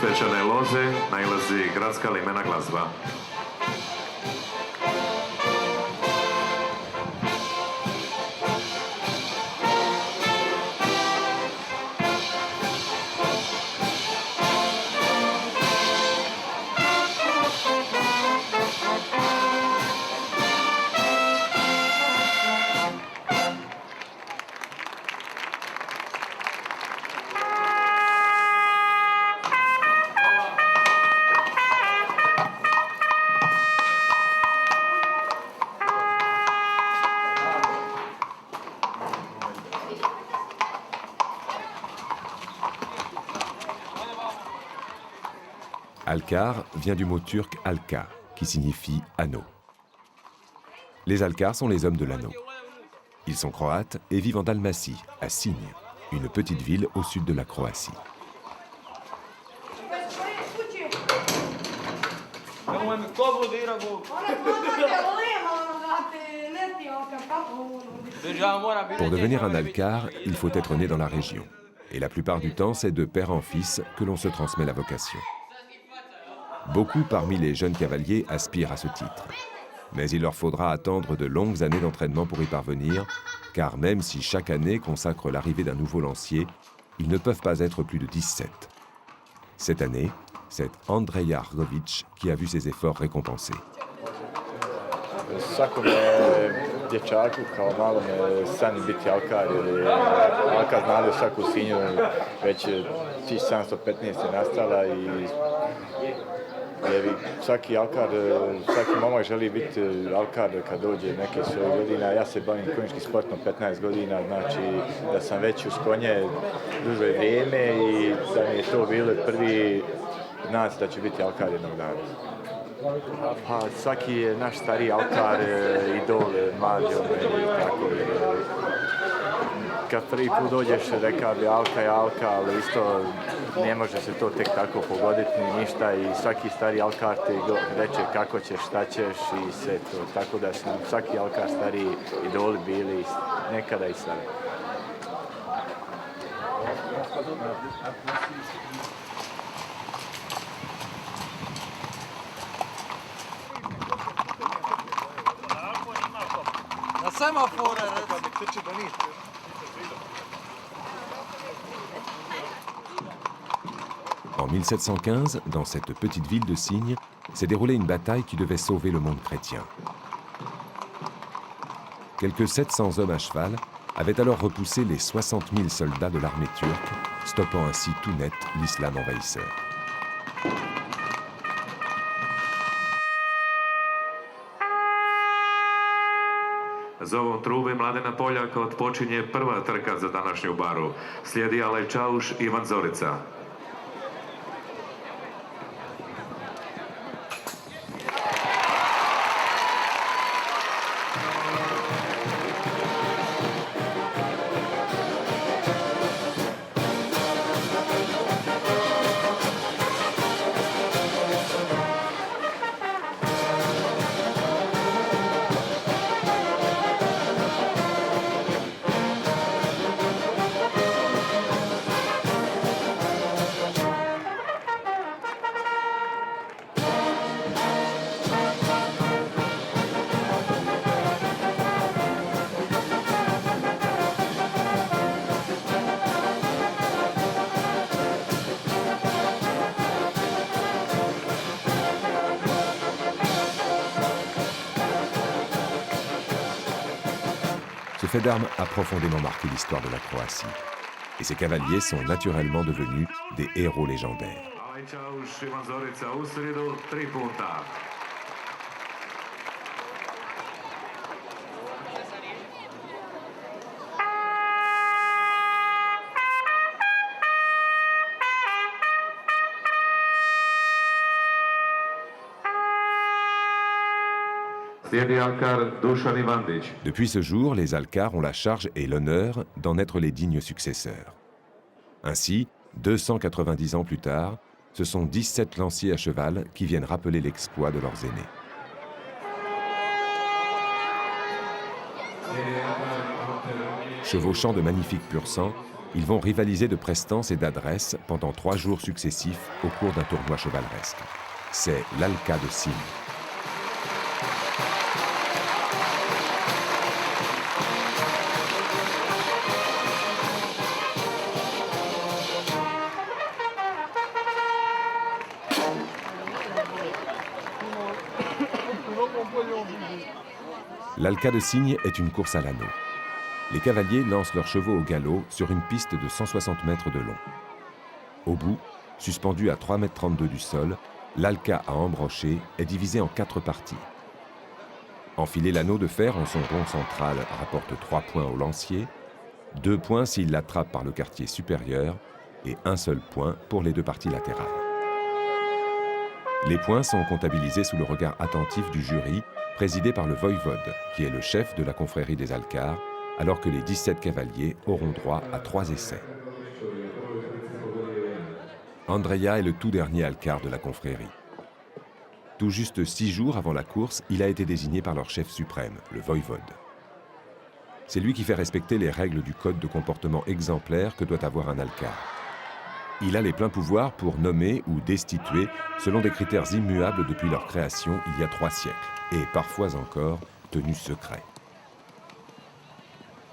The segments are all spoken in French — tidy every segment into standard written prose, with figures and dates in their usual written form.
svečane loze nailazi gradska limena glazba. Alkar vient du mot turc halka, qui signifie anneau. Les Alkars sont les hommes de l'anneau. Ils sont croates et vivent en Dalmatie, à Sinj, une petite ville au sud de la Croatie. Pour devenir un Alkar, il faut être né dans la région. Et la plupart du temps, c'est de père en fils que l'on se transmet la vocation. Beaucoup parmi les jeunes cavaliers aspirent à ce titre. Mais il leur faudra attendre de longues années d'entraînement pour y parvenir, car même si chaque année consacre l'arrivée d'un nouveau lancier, ils ne peuvent pas être plus de 17. Cette année, c'est Andrej Argović qui a vu ses efforts récompensés. Dječaku kao malome sani biti alkar, jer je alkar znali u svaku Sinju, već 1715 je nastala i svaki alkar, svaki momak želi biti alkar kad dođe neke svoje godine. Ja se bavim konjičkim sportom 15 godina, znači da sam već uz konje duže vrijeme i da mi je to bilo prvi znac da ću biti alkar jednog dana. Pa svaki je naš stariji alkar, idol, mlađome i tako. Kad prvi put dođeš, rekao bi alka je alka, ali isto ne može se to tek tako pogoditi ni ništa i svaki stari alkar ti reče kako ćeš, šta ćeš i sve to. Tako da su svaki alkar stariji idoli bili nekada i sada. En 1715, dans cette petite ville de Sinj, s'est déroulée une bataille qui devait sauver le monde chrétien. Quelques 700 hommes à cheval avaient alors repoussé les 60 000 soldats de l'armée turque, stoppant ainsi tout net l'islam envahisseur. Za ovom trube Mladena Poljaka odpočinje prva trka za današnju baru. Slijedi Alej Čauš i Ivan Zorica. Ce fait d'armes a profondément marqué l'histoire de la Croatie. Et ces cavaliers sont naturellement devenus des héros légendaires. Alej Čauš, Ivan Zorica u sridu, 3 punta. Depuis ce jour, les Alkars ont la charge et l'honneur d'en être les dignes successeurs. Ainsi, 290 ans plus tard, ce sont 17 lanciers à cheval qui viennent rappeler l'exploit de leurs aînés. Chevauchant de magnifiques pur-sang, Ils vont rivaliser de prestance et d'adresse pendant 3 jours successifs au cours d'un tournoi chevaleresque. C'est l'Alca de Signes. L'Alca de Signes est une course à l'anneau. Les cavaliers lancent leurs chevaux au galop sur une piste de 160 mètres de long. Au bout, suspendu à 3,32 m du sol, l'Alca à embrocher est divisé en 4 parties. Enfiler l'anneau de fer en son rond central rapporte 3 points au lancier, 2 points s'il l'attrape par le quartier supérieur et 1 seul point pour les 2 parties latérales. Les points sont comptabilisés sous le regard attentif du jury, présidé par le voïvode, qui est le chef de la confrérie des Alcars, alors que les 17 cavaliers auront droit à 3 essais. Andrea est le tout dernier Alcar de la confrérie. Tout juste 6 jours avant la course, il a été désigné par leur chef suprême, le voïvode. C'est lui qui fait respecter les règles du code de comportement exemplaire que doit avoir un Alcar. Il a les pleins pouvoirs pour nommer ou destituer selon des critères immuables depuis leur création il y a 3 siècles, et parfois encore tenus secrets.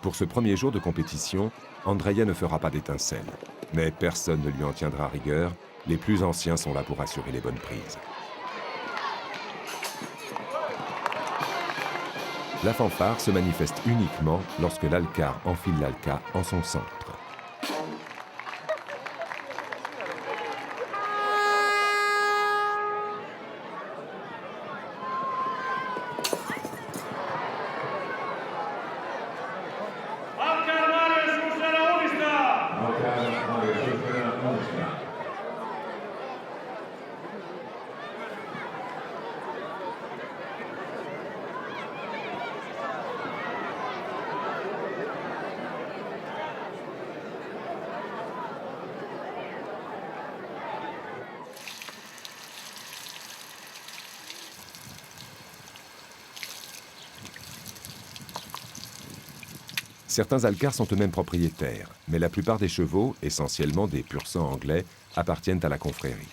Pour ce premier jour de compétition, Andrea ne fera pas d'étincelle. Mais personne ne lui en tiendra rigueur, les plus anciens sont là pour assurer les bonnes prises. La fanfare se manifeste uniquement lorsque l'Alcar enfile l'Alca en son centre. Certains Alcars sont eux-mêmes propriétaires, mais la plupart des chevaux, essentiellement des pur-sang anglais, appartiennent à la confrérie.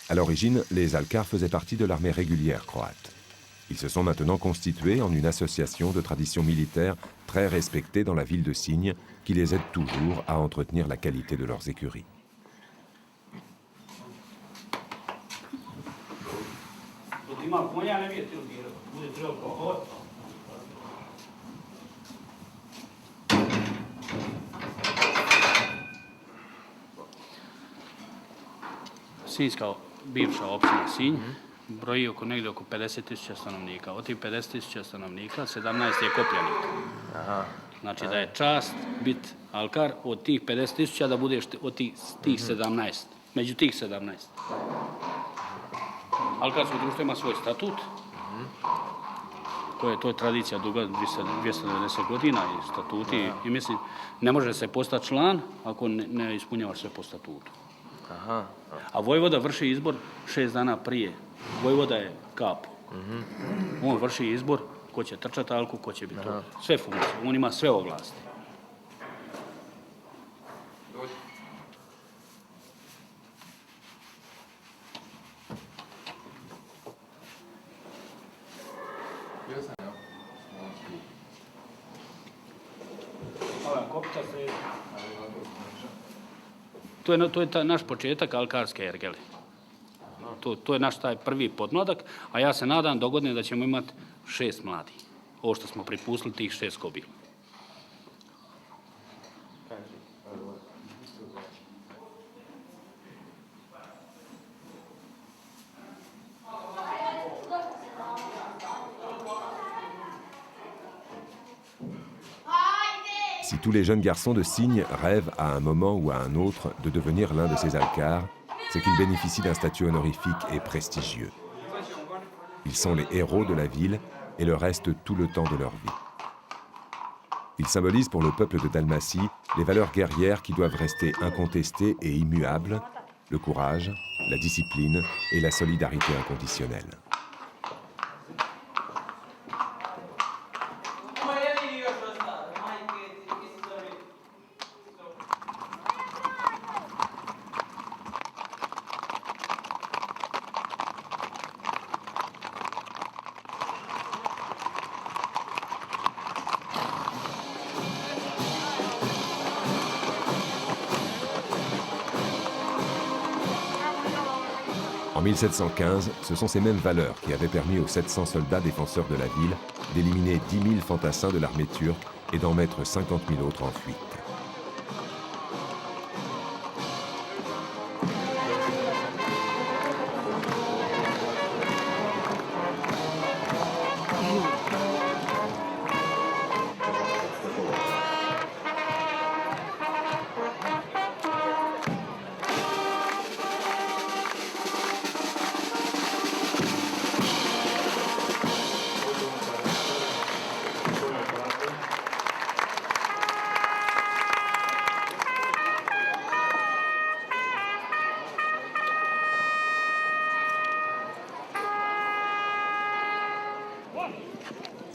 À l'origine, les Alcars faisaient partie de l'armée régulière croate. Ils se sont maintenant constitués en une association de tradition militaire très respectée dans la ville de Signes, qui les aide toujours à entretenir la qualité de leurs écuries. Sinjska bivša općina Sinj broji negdje oko 50.000 stanovnika. Od tih 50.000 stanovnika 17 je kopljanika. Znači da je čast biti Alkar od tih 50.000 da budeš od tih 17, među tih 17. Alkarsko društvo ima svoj statut, to je tradicija duga 290 godina i statuti. I mislim, ne može se postati član ako ne ispunjavaš sve po statutu. A vojvoda vrši izbor 6 dana prije. Vojvoda je kapo. On vrši izbor ko će trčati Alku, ko će biti to. Sve funkcije. On ima sve ovlasti. To je taj naš početak alkarske ergele. To je naš taj prvi podmladak, a ja se nadam dogodine da ćemo imati 6 mladih. Ovo što smo pripustili tih 6 kobila. Si tous les jeunes garçons de Signes rêvent à un moment ou à un autre de devenir l'un de ces Alcars, c'est qu'ils bénéficient d'un statut honorifique et prestigieux. Ils sont les héros de la ville et le restent tout le temps de leur vie. Ils symbolisent pour le peuple de Dalmatie les valeurs guerrières qui doivent rester incontestées et immuables, le courage, la discipline et la solidarité inconditionnelle. En 1715, ce sont ces mêmes valeurs qui avaient permis aux 700 soldats défenseurs de la ville d'éliminer 10 000 fantassins de l'armée turque et d'en mettre 50 000 autres en fuite.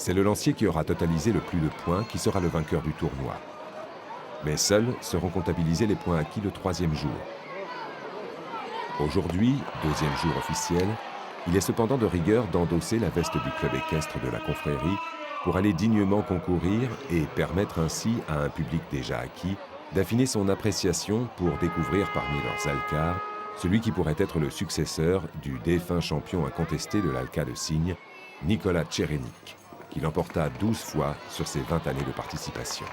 C'est le lancier qui aura totalisé le plus de points qui sera le vainqueur du tournoi. Mais seuls seront comptabilisés les points acquis le 3e jour. Aujourd'hui, 2e jour officiel, il est cependant de rigueur d'endosser la veste du club équestre de la confrérie pour aller dignement concourir et permettre ainsi à un public déjà acquis d'affiner son appréciation pour découvrir parmi leurs alcars celui qui pourrait être le successeur du défunt champion incontesté de l'Alca de Signes, Nicolas Tcherenik, qui l'emporta 12 fois sur ses 20 années de participation.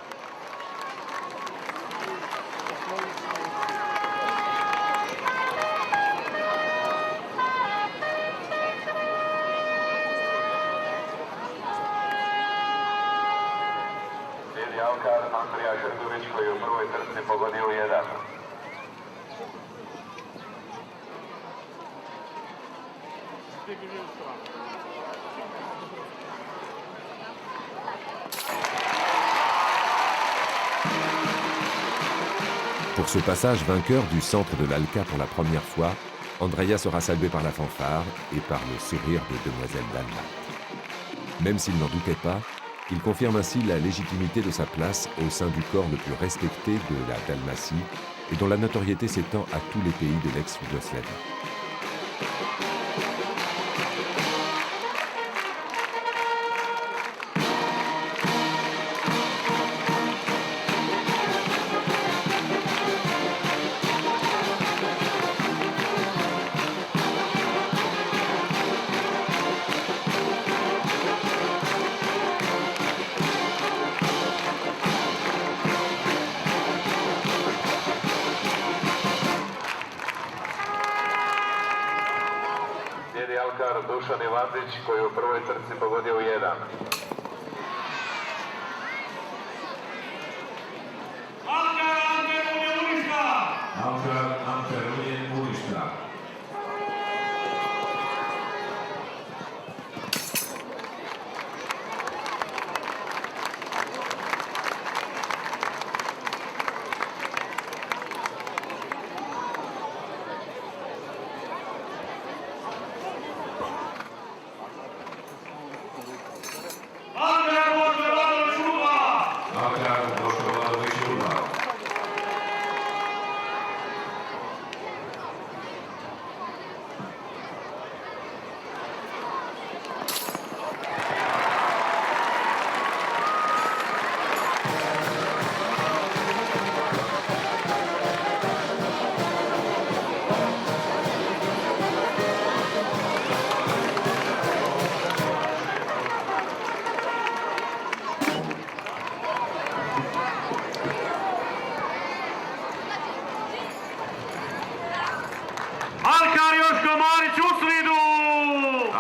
Slijedi Alkar Andrija Grdović koji je u prvoj trci pogodio 1. Pour ce passage vainqueur du centre de l'Alca pour la première fois, Andrea sera salué par la fanfare et par le sourire de Demoiselle Dalmat. Même s'il n'en doutait pas, il confirme ainsi la légitimité de sa place au sein du corps le plus respecté de la Dalmatie et dont la notoriété s'étend à tous les pays de l'ex-Yougoslavie. Slijedi Alkar Dušan Ivandić koji je u prvoj trci pogodio 1. Alkar Ante Uništa.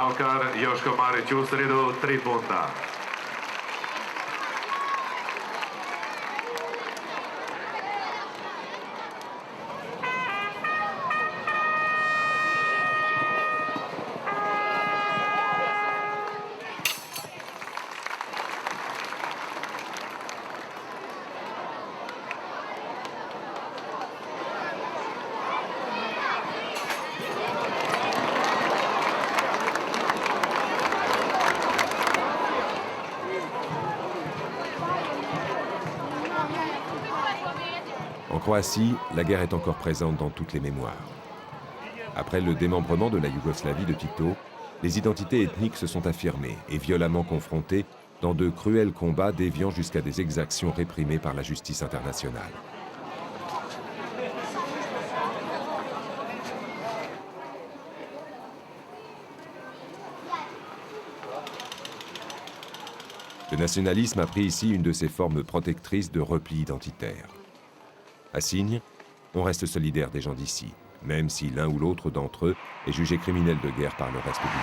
Alkar Joško Marić u sridu 3 punta. En Croatie, la guerre est encore présente dans toutes les mémoires. Après le démembrement de la Yougoslavie de Tito, les identités ethniques se sont affirmées et violemment confrontées dans de cruels combats déviant jusqu'à des exactions réprimées par la justice internationale. Le nationalisme a pris ici une de ses formes protectrices de repli identitaire. À Signes, on reste solidaire des gens d'ici, même si l'un ou l'autre d'entre eux est jugé criminel de guerre par le reste du monde.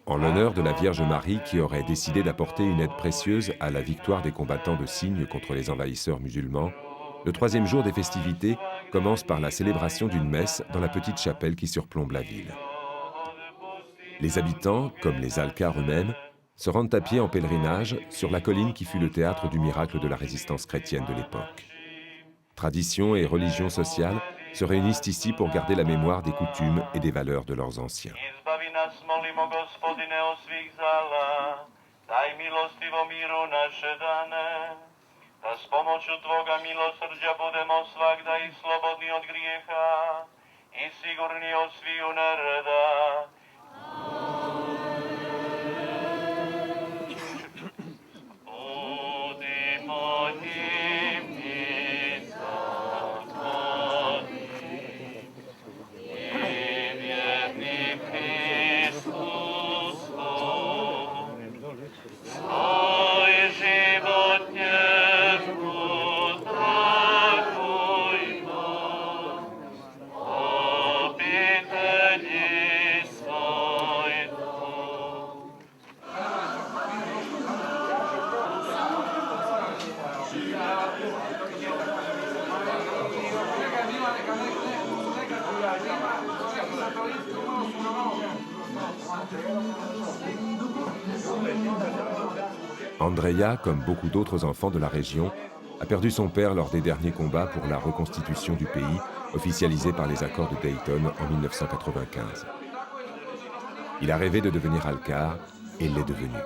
En l'honneur de la Vierge Marie qui aurait décidé d'apporter une aide précieuse à la victoire des combattants de Signes contre les envahisseurs musulmans, le troisième jour des festivités commence par la célébration d'une messe dans la petite chapelle qui surplombe la ville. Les habitants, comme les alcars eux-mêmes, se rendent à pied en pèlerinage sur la colline qui fut le théâtre du miracle de la résistance chrétienne de l'époque. Tradition et religion sociale se réunissent ici pour garder la mémoire des coutumes et des valeurs de leurs anciens. Andrea, comme beaucoup d'autres enfants de la région, a perdu son père lors des derniers combats pour la reconstitution du pays, officialisés par les accords de Dayton en 1995. Il a rêvé de devenir alcar et l'est devenu.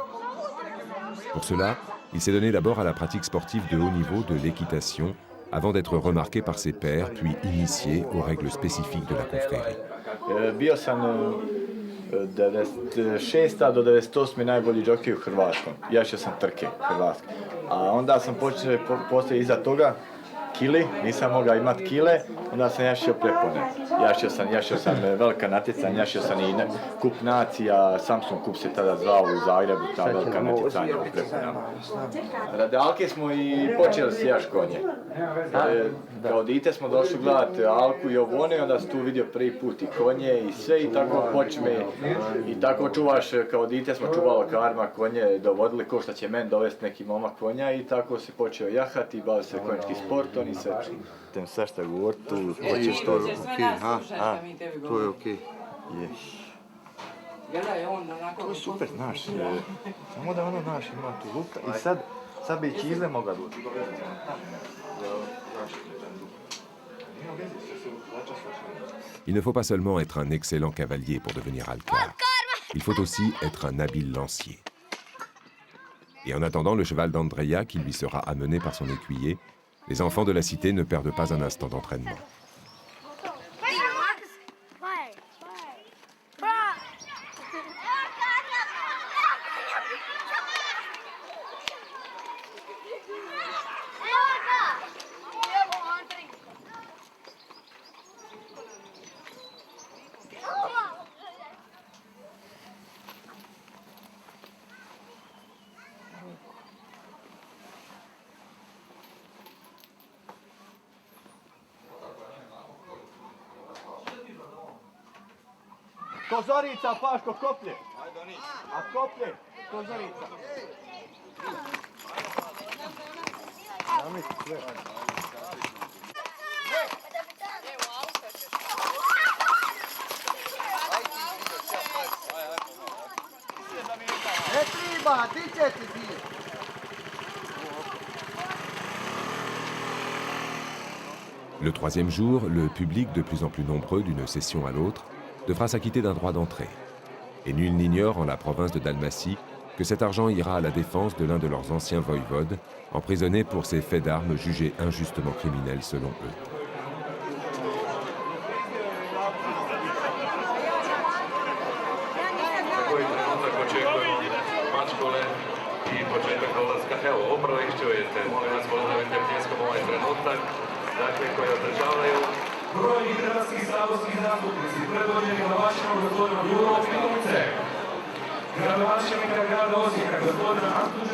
Pour cela, il s'est donné d'abord à la pratique sportive de haut niveau de l'équitation, avant d'être remarqué par ses pairs, puis initié aux règles spécifiques de la confrérie. Bio sam 96. do 98. najbolji džokej u Hrvatskom. Jašio sam trke Hrvatske. A onda sam počeo poslije iza toga kili, nisam mogao imati kile, onda sam jašio prepone. Jašio sam velika natjecanja, jašio sam i kup nacija, Samsung kup se tada zvao u Zagrebu, ta velika natjecanja u preponama. Radi Alke smo i počeli sijaš konje. Kao dite smo došli gledati Alku i Ovone, onda sam tu vidio prvi put i konje i sve i tako počme. I tako čuvaš, kao dite smo čuvali karma konje, dovodili ko što će meni dovesti neki momak konja i tako se počeo jahati i bavio se konjičkim sportom i sve. Tem sve što govori tu, hoćeš to je okej, to je okej. To je super, znaš, samo da ono naš ima tu luka i sad bi čizle mogla doći. Il ne faut pas seulement être un excellent cavalier pour devenir alcar. Il faut aussi être un habile lancier. Et en attendant le cheval d'Andrea qui lui sera amené par son écuyer, les enfants de la cité ne perdent pas un instant d'entraînement. Kozorica, Paško, koplje. A koplje, Kozorica. Ne triba, ti će ti ti. Le troisième jour, le public, de plus en plus nombreux d'une session à l'autre, devra s'acquitter d'un droit d'entrée. Et nul n'ignore en la province de Dalmatie que cet argent ira à la défense de l'un de leurs anciens voïvodes, emprisonné pour ses faits d'armes jugés injustement criminels selon eux.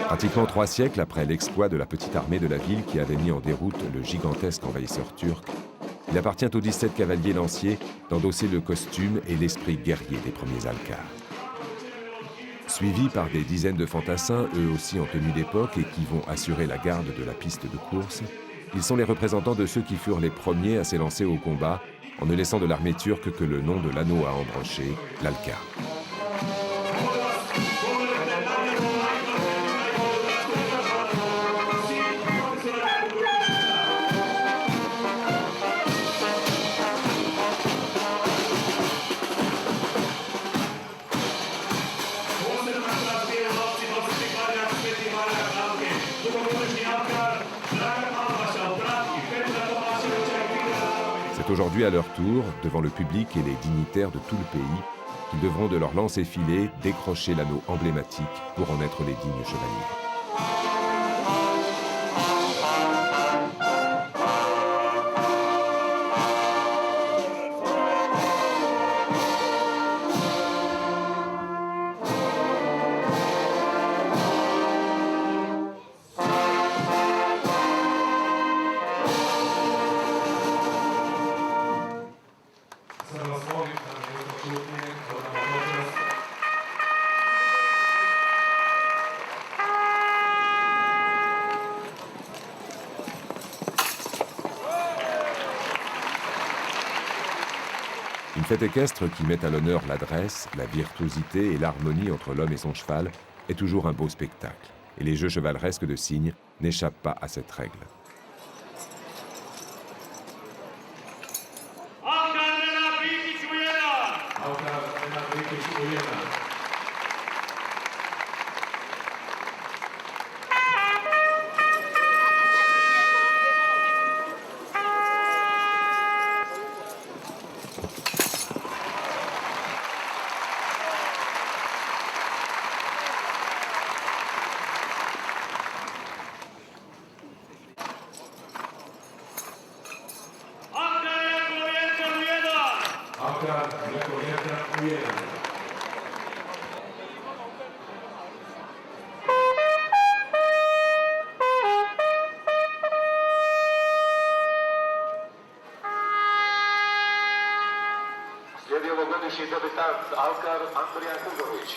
Pratiquement 3 siècles après l'exploit de la petite armée de la ville qui avait mis en déroute le gigantesque envahisseur turc, il appartient aux 17 cavaliers lanciers d'endosser le costume et l'esprit guerrier des premiers Alcars. Suivis par des dizaines de fantassins, eux aussi en tenue d'époque et qui vont assurer la garde de la piste de course, ils sont les représentants de ceux qui furent les premiers à s'élancer au combat en ne laissant de l'armée turque que le nom de l'anneau à embrancher, l'Alcar. C'est aujourd'hui à leur tour, devant le public et les dignitaires de tout le pays, qu'ils devront de leur lance effilée décrocher l'anneau emblématique pour en être les dignes chevaliers. Une fête équestre qui met à l'honneur l'adresse, la virtuosité et l'harmonie entre l'homme et son cheval est toujours un beau spectacle. Et les jeux chevaleresques de cygne n'échappent pas à cette règle. Slijedi ovogodišnji debitant Alkar Andrija Kuzović.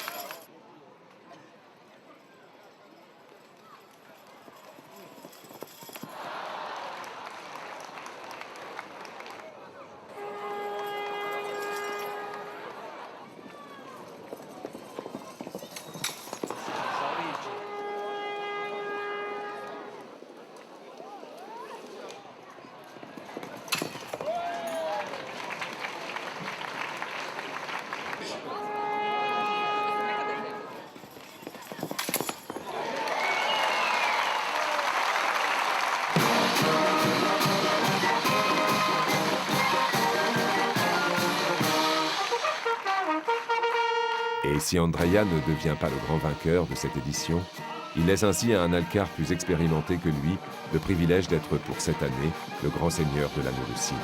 Et si Andreia ne devient pas le grand vainqueur de cette édition, il laisse ainsi à un Alcar plus expérimenté que lui le privilège d'être pour cette année le grand seigneur de l'anneau de cygne.